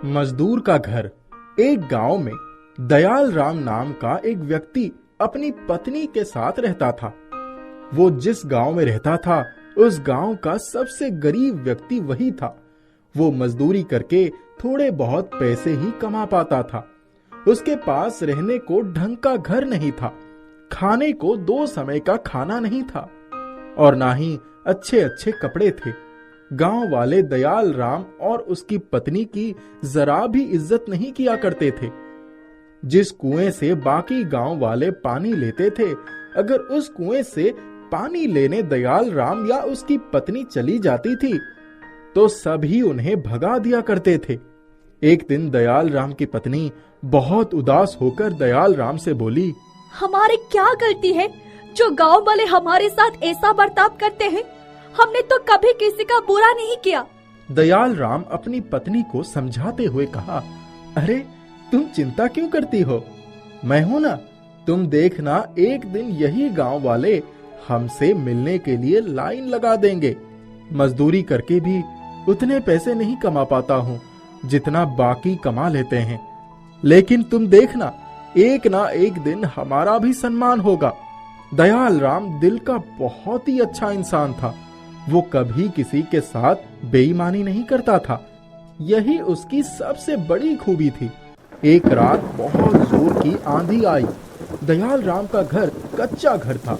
मजदूर का घर। एक गांव में दयाल राम नाम का एक व्यक्ति अपनी पत्नी के साथ रहता था। वो जिस गांव में रहता था उस गांव का सबसे गरीब व्यक्ति वही था। वो मजदूरी करके थोड़े बहुत पैसे ही कमा पाता था। उसके पास रहने को ढंग का घर नहीं था, खाने को 2 समय का खाना नहीं था और ना ही अच्छे अच्छे कपड़े थे। गांव वाले दयाल राम और उसकी पत्नी की जरा भी इज्जत नहीं किया करते थे। जिस कुएं से बाकी गांव वाले पानी लेते थे, अगर उस कुएं से पानी लेने दयाल राम या उसकी पत्नी चली जाती थी तो सभी उन्हें भगा दिया करते थे। एक दिन दयाल राम की पत्नी बहुत उदास होकर दयाल राम से बोली, हमारी क्या गलती है जो गांव वाले हमारे साथ ऐसा बर्ताव करते हैं? हमने तो कभी किसी का बुरा नहीं किया। दयाल राम अपनी पत्नी को समझाते हुए कहा, अरे तुम चिंता क्यों करती हो? मैं हूं ना। तुम देखना, एक दिन यही गांव वाले हमसे मिलने के लिए लाइन लगा देंगे। मजदूरी करके भी उतने पैसे नहीं कमा पाता हूँ जितना बाकी कमा लेते हैं, लेकिन तुम देखना, एक ना एक दिन हमारा भी सम्मान होगा। दयाल राम दिल का बहुत ही अच्छा इंसान था। वो कभी किसी के साथ बेईमानी नहीं करता था। यही उसकी सबसे बड़ी खूबी थी। एक रात बहुत जोर की आंधी आई। दयाल राम का घर कच्चा घर था,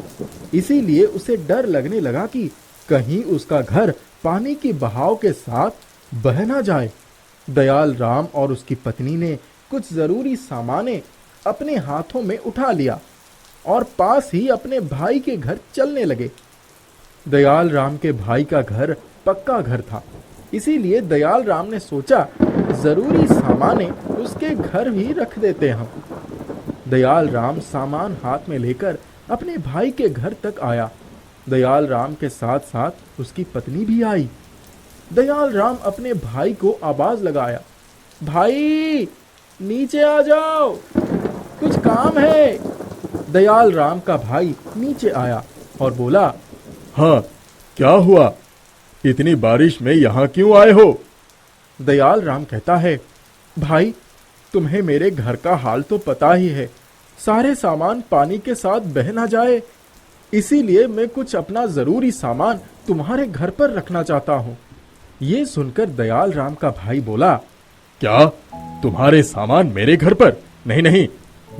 इसीलिए उसे डर लगने लगा कि कहीं उसका घर पानी के बहाव के साथ बह ना जाए। दयाल राम और उसकी पत्नी ने कुछ जरूरी सामानें अपने हाथों में उठा लिया और पास ही अपने भाई के घर चलने लगे। दयाल राम के भाई का घर पक्का घर था, इसीलिए दयाल राम ने सोचा जरूरी सामानें उसके घर ही रख देते हम। दयाल राम सामान हाथ में लेकर अपने भाई के घर तक आया। दयाल राम के साथ साथ उसकी पत्नी भी आई। दयाल राम अपने भाई को आवाज लगाया, भाई नीचे आ जाओ, कुछ काम है। दयाल राम का भाई नीचे आया और बोला, हाँ, क्या हुआ? इतनी बारिश में यहाँ क्यों आए हो? दयाल राम कहता है, भाई तुम्हें मेरे घर का हाल तो पता ही है। सारे सामान पानी के साथ बह ना जाए, इसीलिए मैं कुछ अपना जरूरी सामान तुम्हारे घर पर रखना चाहता हूँ। ये सुनकर दयाल राम का भाई बोला, क्या तुम्हारे सामान मेरे घर पर? नहीं नहीं,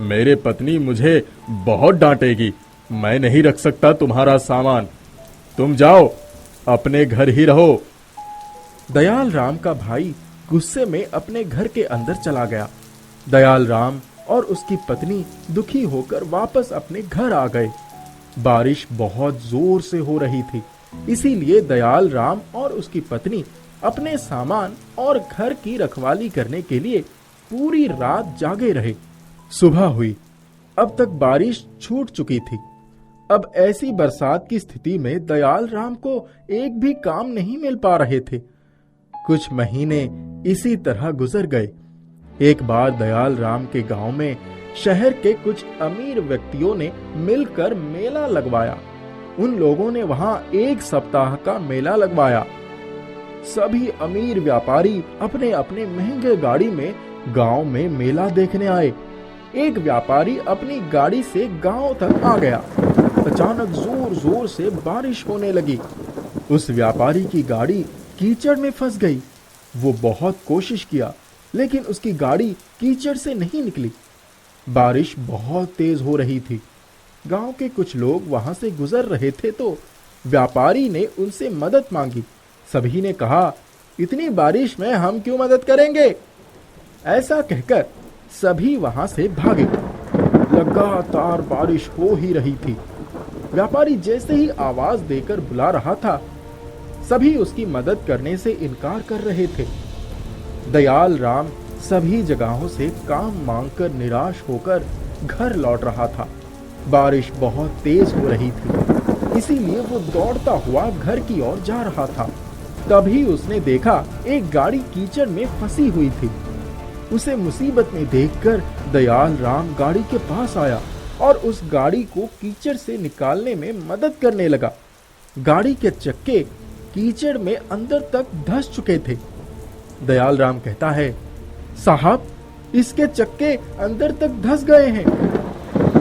मेरे पत्नी मुझे बहुत डांटेगी। मैं नहीं रख सकता तुम्हारा सामान। तुम जाओ, अपने घर ही रहो। दयाल राम का भाई गुस्से में अपने घर के अंदर चला गया। दयाल राम और उसकी पत्नी दुखी होकर वापस अपने घर आ गए। बारिश बहुत जोर से हो रही थी, इसीलिए दयाल राम और उसकी पत्नी अपने सामान और घर की रखवाली करने के लिए पूरी रात जागे रहे। सुबह हुई। अब तक बारिश छूट चुकी थी। अब ऐसी बरसात की स्थिति में दयाल राम को एक भी काम नहीं मिल पा रहे थे। कुछ महीने इसी तरह गुजर गए। एक बार दयाल राम के गांव में शहर के कुछ अमीर व्यक्तियों ने मिलकर मेला लगवाया। उन लोगों ने वहां 1 सप्ताह का मेला लगवाया। सभी अमीर व्यापारी अपने अपने महंगे गाड़ी में गांव में मेला देखने आए। एक व्यापारी अपनी गाड़ी से गांव तक आ गया। अचानक जोर जोर से बारिश होने लगी। उस व्यापारी की गाड़ी कीचड़ में फंस गई। वो बहुत कोशिश किया, लेकिन उसकी गाड़ी कीचड़ से नहीं निकली। बारिश बहुत तेज हो रही थी। गांव के कुछ लोग वहां से गुजर रहे थे तो व्यापारी ने उनसे मदद मांगी। सभी ने कहा, इतनी बारिश में हम क्यों मदद करेंगे? ऐसा कहकर सभी वहां से भागे। लगातार बारिश हो ही रही थी। व्यापारी जैसे ही आवाज देकर बुला रहा था, सभी उसकी मदद करने से इनकार कर रहे थे। दयाल राम सभी जगहों से काम मांगकर निराश होकर घर लौट रहा था। बारिश बहुत तेज हो रही थी, इसीलिए वो दौड़ता हुआ घर की ओर जा रहा था। तभी उसने देखा एक गाड़ी कीचड़ में फंसी हुई थी। उसे मुसीबत में देखकर दयाल राम गाड़ी के पास आया और उस गाड़ी को कीचड़ से निकालने में मदद करने लगा। गाड़ी के चक्के कीचड़ में अंदर तक धंस चुके थे। दयाल राम कहता है, साहब, इसके चक्के अंदर तक धंस गए हैं।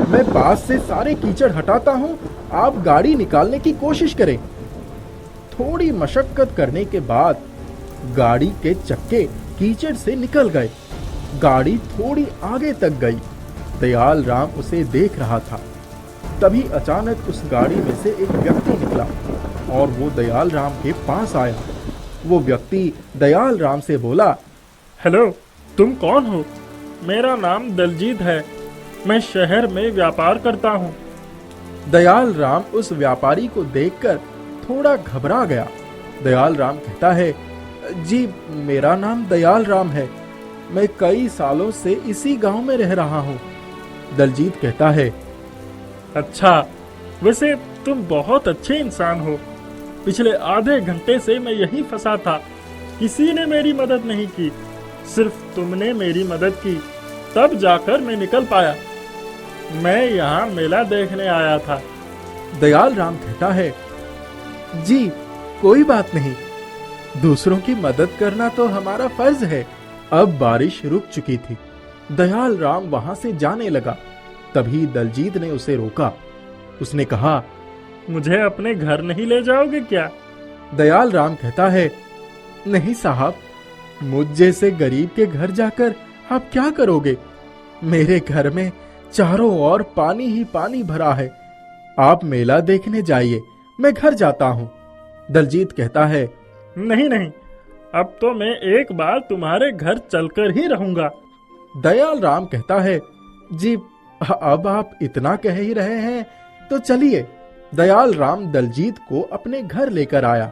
मैं पास से सारे कीचड़ हटाता हूँ, आप गाड़ी निकालने की कोशिश करें। थोड़ी मशक्कत करने के बाद गाड़ी के चक्के कीचड़ से निकल गए। गाड़ी थोड़ी आगे तक गई। दयाल राम उसे देख रहा था। तभी अचानक उस गाड़ी में से एक व्यक्ति निकला और वो दयाल राम के पास आया। वो व्यक्ति दयाल राम से बोला, हेलो, तुम कौन हो? मेरा नाम दलजीत है। मैं शहर में व्यापार करता हूँ। दयाल राम उस व्यापारी को देखकर थोड़ा घबरा गया। दयाल राम कहता है, जी मेरा नाम दयाल राम है। मैं कई सालों से इसी गांव में रह रहा हूँ। दलजीत कहता है, अच्छा, वैसे तुम बहुत अच्छे इंसान हो। पिछले आधे घंटे से मैं यहीं फंसा था। किसी ने मेरी मदद नहीं की, सिर्फ तुमने मेरी मदद की, तब जाकर मैं निकल पाया। मैं यहाँ मेला देखने आया था। दयाल राम कहता है, जी कोई बात नहीं, दूसरों की मदद करना तो हमारा फर्ज है। अब बारिश रुक चुकी थी। दयाल राम वहां से जाने लगा। तभी दलजीत ने उसे रोका। उसने कहा, मुझे अपने घर नहीं ले जाओगे क्या? दयाल राम कहता है, नहीं साहब, मुझ जैसे गरीब के घर जाकर आप क्या करोगे? मेरे घर में चारों ओर पानी ही पानी भरा है। आप मेला देखने जाइए, मैं घर जाता हूँ। दलजीत कहता है, नहीं नहीं, अब तो मैं एक बार तुम्हारे घर चलकर ही रहूंगा। दयाल राम कहता है, जी अब आप इतना कह ही रहे हैं तो चलिए। दयाल राम दलजीत को अपने घर लेकर आया।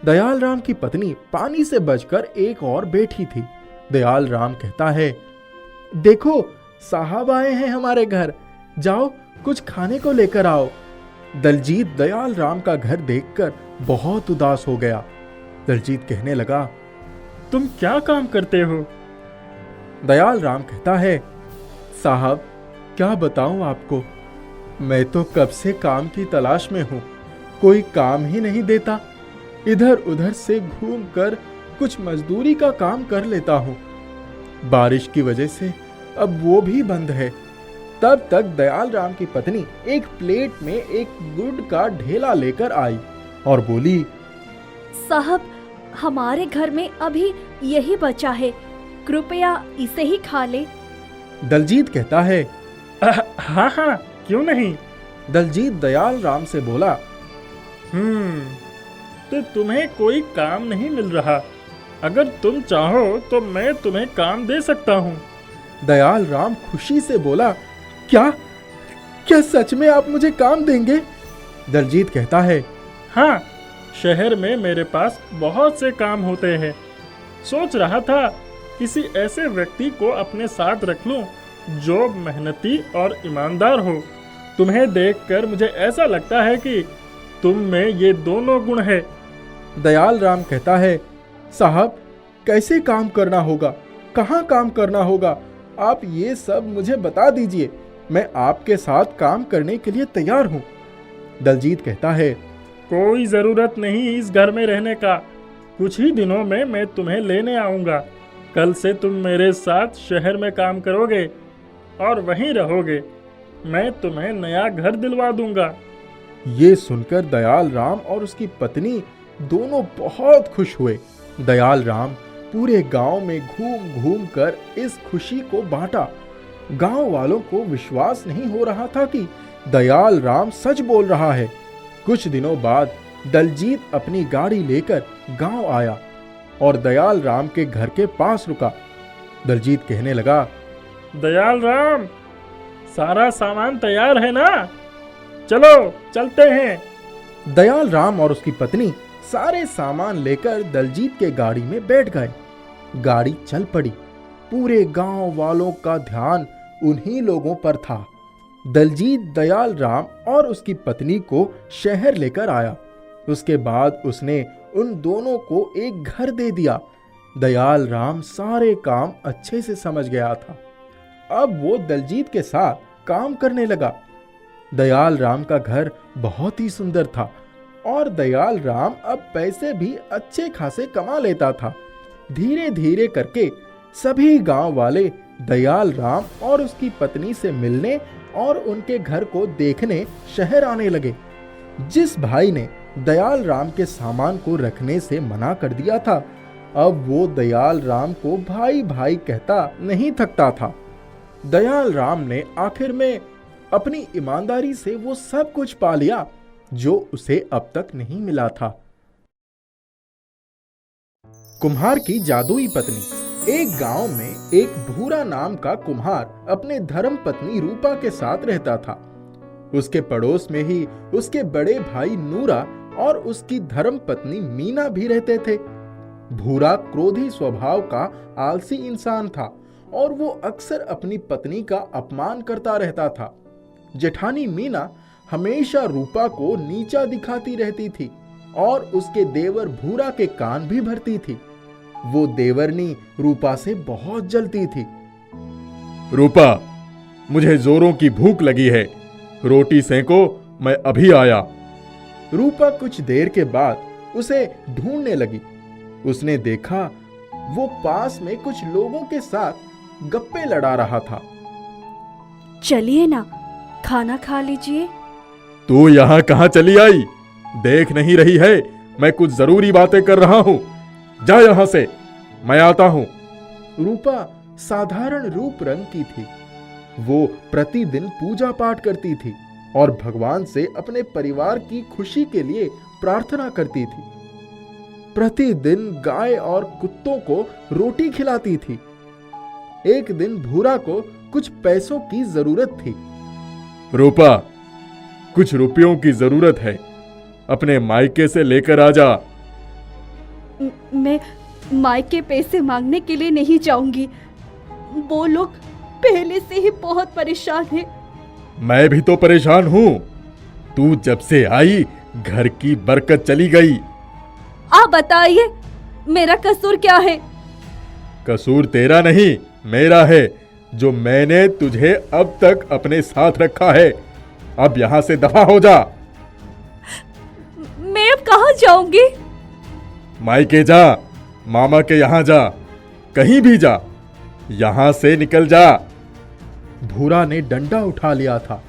दयाल राम की पत्नी पानी से बचकर एक और बैठी थी। दयाल राम कहता है, देखो साहब आए हैं हमारे घर, जाओ कुछ खाने को लेकर आओ। दलजीत दयाल राम का घर देखकर बहुत उदास हो गया। दलजीत कहने लगा, तुम क्या काम करते हो? दयाल राम कहता है, साहब क्या बताऊं आपको, मैं तो कब से काम की तलाश में हूं, कोई काम ही नहीं देता। इधर उधर से घूमकर कुछ मजदूरी का काम कर लेता हूं। बारिश की वजह से अब वो भी बंद है। तब तक दयाल राम की पत्नी एक प्लेट में एक गुड़ का ढेला लेकर आई और बोली, साहब हमारे घर में अभी यही बचा है, कृपया इसे ही खा ले। दलजीत कहता है, हाँ हाँ, क्यों नहीं। दलजीत दयाल राम से बोला, तो तुम्हें कोई काम नहीं मिल रहा। अगर तुम चाहो तो मैं तुम्हें काम दे सकता हूँ। दयाल राम खुशी से बोला, क्या क्या सच में आप मुझे काम देंगे? दलजीत कहता है, हाँ, शहर में मेरे पास बहुत से काम होते हैं। सोच रहा था किसी ऐसे व्यक्ति को अपने साथ रख लूं जो मेहनती और ईमानदार हो। तुम्हें देखकर मुझे ऐसा लगता है कि तुम में ये दोनों गुण है। दयाल राम कहता है, साहब कैसे काम करना होगा, कहाँ काम करना होगा, आप ये सब मुझे बता दीजिए, मैं आपके साथ काम करने के लिए तैयार हूँ। दलजीत कहता है, कोई जरूरत नहीं इस घर में रहने का। कुछ ही दिनों में मैं तुम्हें लेने आऊंगा। कल से तुम मेरे साथ शहर में काम करोगे और वहीं रहोगे। मैं तुम्हें नया घर दिलवा दूंगा। ये सुनकर दयाल राम और उसकी पत्नी दोनों बहुत खुश हुए। दयाल राम पूरे गांव में घूम घूम कर इस खुशी को बांटा। गांव वालों को विश्वास नहीं हो रहा था कि दयाल राम सच बोल रहा है। कुछ दिनों बाद दलजीत अपनी गाड़ी लेकर गांव आया और दयाल राम के घर के पास रुका। दलजीत कहने लगा, दयाल राम, सारा सामान तैयार है ना? चलो चलते हैं। दयाल राम और उसकी पत्नी सारे सामान लेकर दलजीत के गाड़ी में बैठ गए। गाड़ी चल पड़ी। पूरे गांव वालों का ध्यान उन्हीं लोगों पर था। दलजीत दयाल राम और उसकी पत्नी को शहर लेकर आया। उसके बाद उसने उन दोनों को एक घर दे दिया। दयाल राम सारे काम अच्छे से समझ गया था। अब वो दलजीत के साथ काम करने लगा। दयाल राम का घर बहुत ही सुंदर था और दयाल राम अब पैसे भी अच्छे खासे कमा लेता था। धीरे धीरे करके सभी गांव वाले दयाल राम और उसकी पत्नी से मिलने और उनके घर को देखने शहर आने लगे। जिस भाई ने दयाल राम के सामान को रखने से मना कर दिया था, अब वो दयाल राम को भाई भाई कहता नहीं थकता था। दयाल राम ने आखिर में अपनी ईमानदारी से वो सब कुछ पा लिया जो उसे अब तक नहीं मिला था। कुम्हार की जादुई पत्नी। एक गांव में एक भूरा नाम का कुम्हार अपने धर्म पत्नी रूपा के साथ रहता था। उसके पड़ोस में ही उसके बड़े भाई नूरा और उसकी धर्म पत्नी मीना भी रहते थे। भूरा क्रोधी स्वभाव का आलसी इंसान था और वो अक्सर अपनी पत्नी का अपमान करता रहता था। जेठानी मीना हमेशा रूपा को नीचा दिखाती रहती थी और उसके देवर भूरा के कान भी भरती थी। वो देवरनी रूपा से बहुत जलती थी। रूपा, मुझे जोरों की भूख लगी है, रोटी सेंको, मैं अभी आया। रूपा कुछ देर के बाद उसे ढूंढने लगी। उसने देखा वो पास में कुछ लोगों के साथ गप्पे लड़ा रहा था। चलिए ना, खाना खा लीजिए। तू यहाँ कहाँ चली आई? देख नहीं रही है मैं कुछ जरूरी बातें कर रहा हूँ। जा यहाँ से, मैं आता हूँ। रूपा साधारण रूप रंग की थी। वो प्रतिदिन पूजा पाठ करती थी और भगवान से अपने परिवार की खुशी के लिए प्रार्थना करती थी। प्रतिदिन गाय और कुत्तों को रोटी खिलाती थी। एक दिन भूरा को कुछ पैसों की जरूरत थी। रूपा, कुछ रुपयों की जरूरत है, अपने मायके से लेकर आ जा। मैं मायके पैसे मांगने के लिए नहीं जाऊंगी। वो लोग पहले से ही बहुत परेशान हैं। मैं भी तो परेशान हूँ। तू जब से आई घर की बरकत चली गई। आप बताइए, मेरा कसूर क्या है? कसूर तेरा नहीं, मेरा है, जो मैंने तुझे अब तक अपने साथ रखा है। अब यहाँ से दफा हो जा। मैं अब कहाँ जाऊंगी? मायके जा, मामा के यहाँ जा, कहीं भी जा, यहाँ से निकल जा। भूरा ने डंडा उठा लिया था।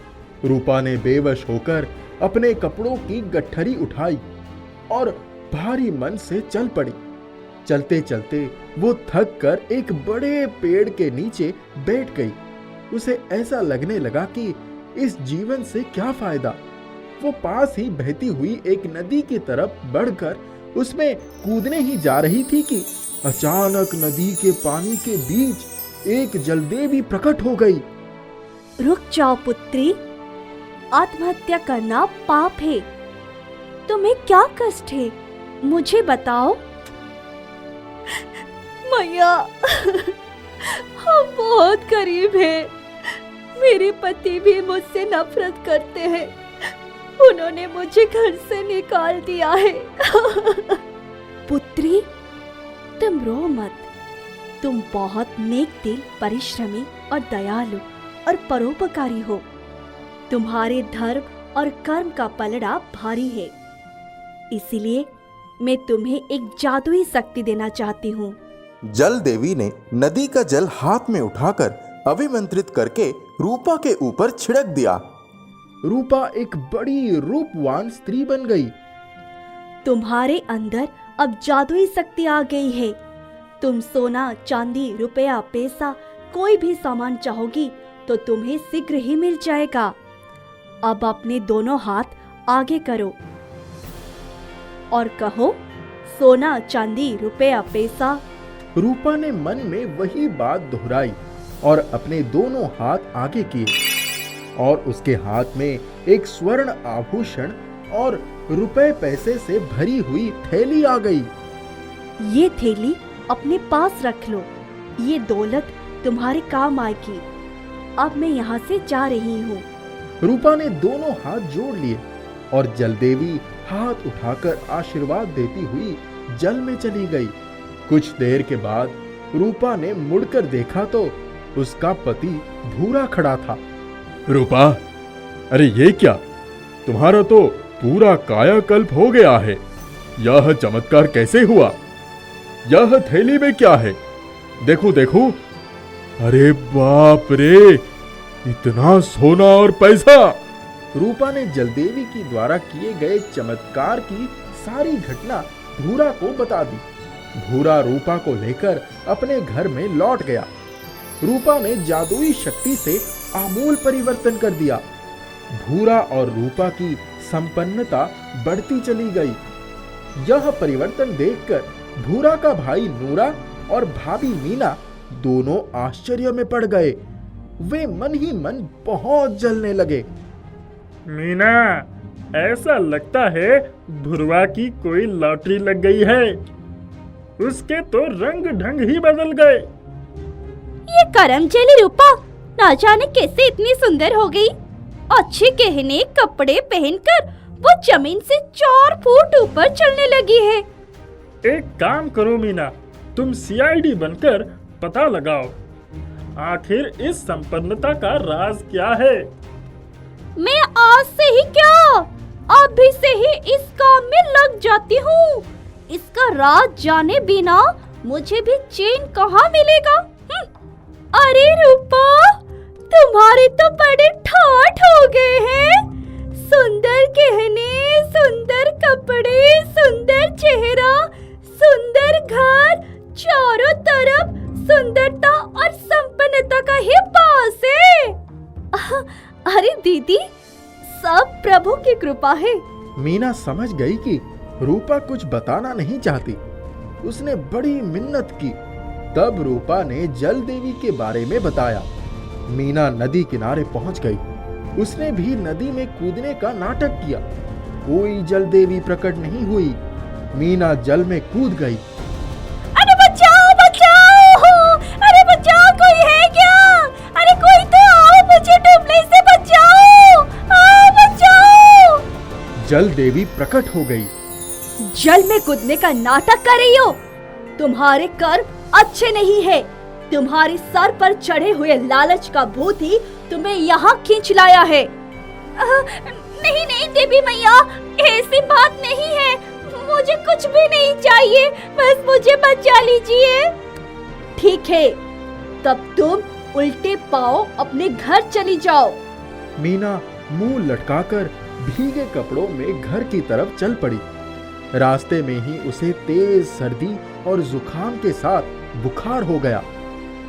रूपा ने बेवश होकर अपने कपड़ों की गठरी उठाई और भारी मन से चल पड़ी। चलते चलते वो थक कर एक बड़े पेड़ के नीचे बैठ गई। उसे ऐसा लगने लगा कि इस जीवन से क्या फायदा। वो पास ही बहती हुई एक नदी की तरफ बढ़कर उसमें कूदने ही जा रही थी कि अचानक नदी के पानी के बीच एक जलदेवी प्रकट हो गई। रुक जाओ पुत्री, आत्महत्या करना पाप है। तुम्हें क्या कष्ट है, मुझे बताओ। मैया, हम बहुत गरीब हैं। मेरे पति भी मुझसे नफरत करते हैं। उन्होंने मुझे घर से निकाल दिया है। पुत्री, तुम रो मत। तुम बहुत नेक दिल, परिश्रमी और दयालु और परोपकारी हो। तुम्हारे धर्म और कर्म का पलड़ा भारी है। इसीलिए मैं तुम्हें एक जादुई शक्ति देना चाहती हूँ। जल देवी ने नदी का जल हाथ में उठाकर अभिमंत्रित करके रूपा के ऊपर छिड़क दिया। रूपा एक बड़ी रूपवान स्त्री बन गई। तुम्हारे अंदर अब जादुई शक्ति आ गई है। तुम सोना, चांदी, रुपया, पैसा, कोई भी सामान चाहोगी तो तुम्हें शीघ्र ही मिल जाएगा। अब अपने दोनों हाथ आगे करो और कहो, सोना, चांदी, रुपया, पैसा। रूपा ने मन में वही बात दोहराई और अपने दोनों हाथ आगे किए और उसके हाथ में एक स्वर्ण आभूषण और रुपए पैसे से भरी हुई थैली आ गई। ये थैली अपने पास रख लो। ये दौलत तुम्हारे काम आएगी। अब मैं यहाँ से जा रही हूँ। रूपा ने दोनों हाथ जोड़ लिए और जलदेवी हाथ उठाकर आशीर्वाद देती हुई जल में चली गई। कुछ देर के बाद रूपा ने मुड़कर देखा तो उसका पति भूरा खड़ा था। रूपा, अरे ये क्या, तुम्हारा तो पूरा कायाकल्प हो गया है। यह चमत्कार कैसे हुआ? यह थैली में क्या है? देखूं देखूं। अरे बाप रे, इतना सोना और पैसा। रूपा ने जलदेवी की द्वारा किए गए चमत्कार की सारी घटना भूरा को बता दी। भूरा रूपा को लेकर अपने घर में लौट गया। रूपा ने जादुई शक्ति से आमूल परिवर्तन कर दिया। भूरा और रूपा की संपन्नता बढ़ती चली गई। यह परिवर्तन देखकर भूरा का भाई नूरा और भाभी मीना दोनों आश्चर्य में पड़ गए। वे मन ही मन बहुत जलने लगे। मीना, ऐसा लगता है भुरवा की कोई लॉटरी लग गई है। उसके तो रंग ढंग ही बदल गए। ये करमचली रूपा ना जाने कैसे इतनी सुंदर हो गई। अच्छे गहने कपड़े पहनकर वो जमीन से 4 फुट ऊपर चलने लगी है। एक काम करो मीना, तुम सीआईडी बनकर पता लगाओ, आखिर इस संपन्नता का राज क्या है। मैं आज से ही क्या, अभी से ही इस काम में लग जाती हूँ। इसका राज जाने बिना मुझे भी चैन कहाँ मिलेगा। अरे रूपा, तुम्हारे तो बड़े ठाठ हो गए हैं। सुंदर गहने, सुंदर कपड़े, सुंदर चेहरा, सुंदर घर, चारों तरफ सुंदरता और संपन्नता का ही पास है। अरे दीदी, सब प्रभु की कृपा है। मीना समझ गई कि रूपा कुछ बताना नहीं चाहती। उसने बड़ी मिन्नत की। तब रूपा ने जल देवी के बारे में बताया। मीना नदी किनारे पहुंच गई। उसने भी नदी में कूदने का नाटक किया। कोई जल देवी प्रकट नहीं हुई। मीना जल में कूद गई। अरे बचाओ बचाओ, अरे बचाओ, कोई है क्या? अरे कोई तो आओ, मुझे डूबने से बचाओ, आओ बचाओ। जल देवी प्रकट हो गई। जल में कूदने का नाटक कर रही हो? तुम्हारे कर्म अच्छे नहीं है। तुम्हारे सर पर चढ़े हुए लालच का भूत ही तुम्हें यहाँ खींच लाया है। नहीं नहीं देवी मैया, ऐसी बात नहीं है। मुझे कुछ भी नहीं चाहिए, बस मुझे बचा लीजिए। ठीक है, तब तुम उल्टे पांव अपने घर चली जाओ। मीना मुंह लटकाकर भीगे कपड़ों में घर की तरफ चल पड़ी। रास्ते में ही उसे तेज सर्दी और जुकाम के साथ बुखार हो गया।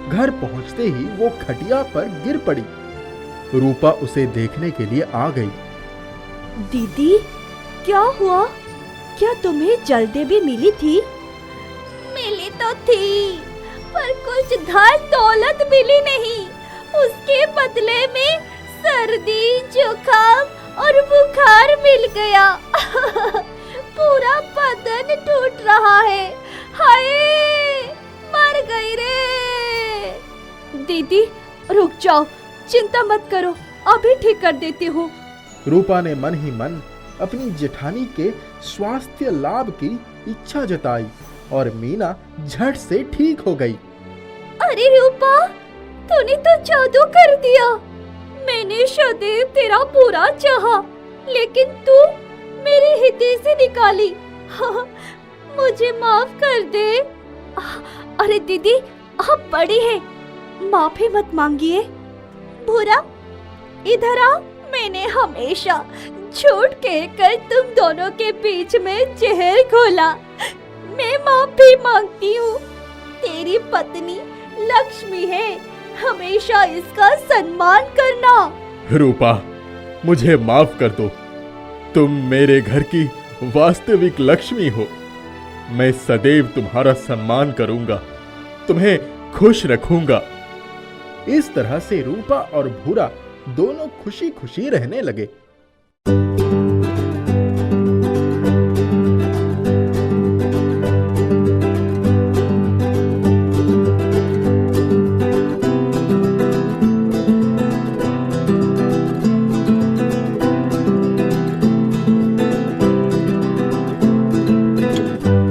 घर पहुंचते ही वो खटिया पर गिर पड़ी। रूपा उसे देखने के लिए आ गई। दीदी, क्या हुआ? क्या तुम्हें जलदेवी मिली थी? मिली तो थी, पर कुछ धन दौलत मिली नहीं। उसके बदले में सर्दी, जुकाम और बुखार मिल गया। पूरा बदन टूट रहा है। हाय, मर गई रे। दीदी रुक जाओ, चिंता मत करो, अभी ठीक कर देती हूँ। रूपा ने मन ही मन अपनी जेठानी के स्वास्थ्य लाभ की इच्छा जताई और मीना झट से ठीक हो गई। अरे रूपा, तूने तो जादू कर दिया। मैंने सदैव तेरा बुरा चाहा, लेकिन तू मेरे हृदय से निकाली। मुझे माफ कर दे। अरे दीदी, आप बड़ी है, माफी मत मांगिए। भूरा, इधर आओ। मैंने हमेशा झूठ कहकर तुम दोनों के बीच में जहर घोला। मैं माफी मांगती हूँ। तेरी पत्नी लक्ष्मी है, हमेशा इसका सम्मान करना। रूपा, मुझे माफ कर दो। तुम मेरे घर की वास्तविक लक्ष्मी हो। मैं सदैव तुम्हारा सम्मान करूंगा, तुम्हें खुश रखूंगा। इस तरह से रूपा और भूरा दोनों खुशी खुशी रहने लगे।